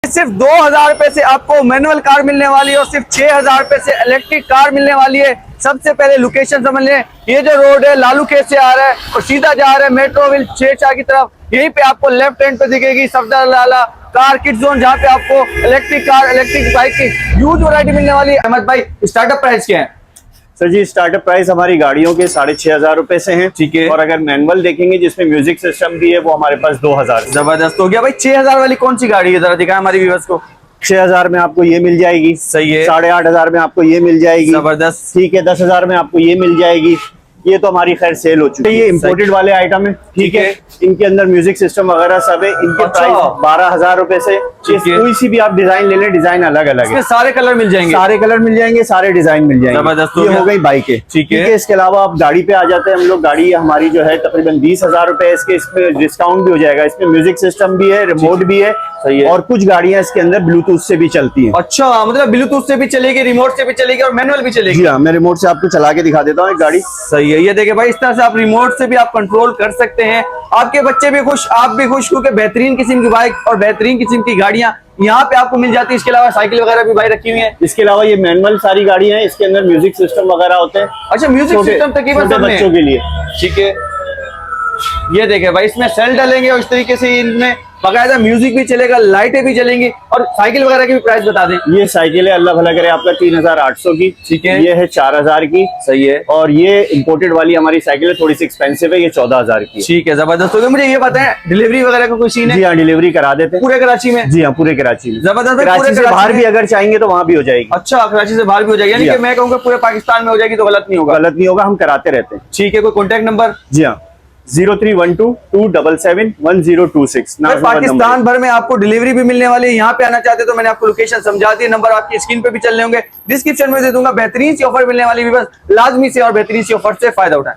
सिर्फ 2000 रुपए से आपको मैनुअल कार मिलने वाली है और सिर्फ 6000 रुपए से इलेक्ट्रिक कार मिलने वाली है। सबसे पहले लोकेशन समझ लें, ये जो रोड है लालू खेत से आ रहा है और सीधा जा रहा है मेट्रोविल शेरशाह की तरफ। यहीं पे आपको लेफ्ट हैंड पे दिखेगी सफदर लाला कार किट जोन, जहाँ पे आपको इलेक्ट्रिक कार इलेक्ट्रिक बाइक की ह्यूज वैरायटी मिलने वाली है। अहमद भाई, स्टार्टअप प्राइस क्या है? सर जी, स्टार्टअप प्राइस हमारी गाड़ियों के 6500 रुपए से हैं। ठीक है। और अगर मैनुअल देखेंगे जिसमें म्यूजिक सिस्टम भी है वो हमारे पास 2000। जबरदस्त हो गया भाई। 6000 वाली कौन सी गाड़ी है, जरा दिखाएं हमारी व्यूअर्स को। 6000 में आपको ये मिल जाएगी। सही है। 8500 में आपको ये मिल जाएगी। जबरदस्त। ठीक है। 10000 में आपको ये मिल जाएगी। ये तो हमारी खैर सेल हो चुकी है। ये इम्पोर्टेड वाले आइटम है। ठीक है। इनके अंदर म्यूजिक सिस्टम वगैरह सब है। इनके प्राइस 12000 रुपए से। कोई सी भी आप डिजाइन ले लें, डिजाइन अलग अलग है। सारे कलर मिल जाएंगे, सारे कलर मिल जाएंगे, सारे डिजाइन मिल जाएंगे। जबरदस्त। ये हो गई बाइक है। ठीक है। इसके अलावा आप गाड़ी पे आ जाते हैं हम लोग। गाड़ी हमारी जो है तकरीबन 20000 रुपए इसके, इसमें डिस्काउंट भी हो जाएगा। इसमें म्यूजिक सिस्टम भी है, रिमोट भी है। सही है। और कुछ गाड़ियां इसके अंदर ब्लूटूथ से भी चलती हैं। अच्छा, मतलब ब्लूटूथ से भी चलेगी, रिमोट से भी चलेगी और मैनुअल भी चलेगी। जी हाँ, मैं रिमोट से आपको चला के दिखा देता हूँ एक गाड़ी। सही है। ये देखिए भाई, इस तरह से आप रिमोट से भी आप कंट्रोल कर सकते हैं। आपके बच्चे भी खुश, आप भी खुश, क्योंकि बेहतरीन किस्म की बाइक और बेहतरीन किस्म की गाड़ियां यहाँ पे आपको मिल जाती है। इसके अलावा साइकिल वगैरह भी भाई रखी हुई है। इसके अलावा ये मैनुअल सारी गाड़ियां हैं। इसके अंदर म्यूजिक सिस्टम वगैरह होते हैं। अच्छा, म्यूजिक सिस्टम तकरीबन सब में बच्चों के लिए। ठीक है। ये देखे भाई, इसमें सेल डलेंगे और इस तरीके से इनमें बाकायदा म्यूजिक भी चलेगा, लाइटें भी जलेंगी। और साइकिल वगैरह की भी प्राइस बता दें। ये साइकिल है, अल्लाह भला करे, आपका 3800 की। ठीक है। ये है 4000 की। सही है। और ये इम्पोर्टेड वाली हमारी साइकिल है, थोड़ी सी एक्सपेंसिव है, ये 14000 की। ठीक है, जबरदस्त हो गया। मुझे ये बताएं, डिलीवरी वगैरह का कोई सीन है? जी हाँ, डिलीवरी करा देते हैं पूरे कराची में। जी हाँ, पूरे कराची में। जबरदस्त। कराची से बाहर भी अगर चाहेंगे तो वहाँ भी हो जाएगी। अच्छा, कराची से बाहर भी हो जाएगी, यानी कि मैं कहूँगा पूरे पाकिस्तान में हो जाएगी तो गलत नहीं होगा। गलत नहीं होगा, हम कराते रहते हैं। ठीक है। कोई कॉन्टेक्ट नंबर? जी हाँ, 0312-277-1026। पाकिस्तान भर में आपको डिलीवरी भी मिलने वाली है। यहाँ पे आना चाहते तो मैंने आपको लोकेशन समझा दी, नंबर आपकी स्क्रीन पे भी चल रहे होंगे, डिस्क्रिप्शन में दे दूंगा। बेहतरीन सी ऑफर मिलने वाली है, बस लाजमी से और बेहतरीन सी ऑफर से फायदा उठाएं।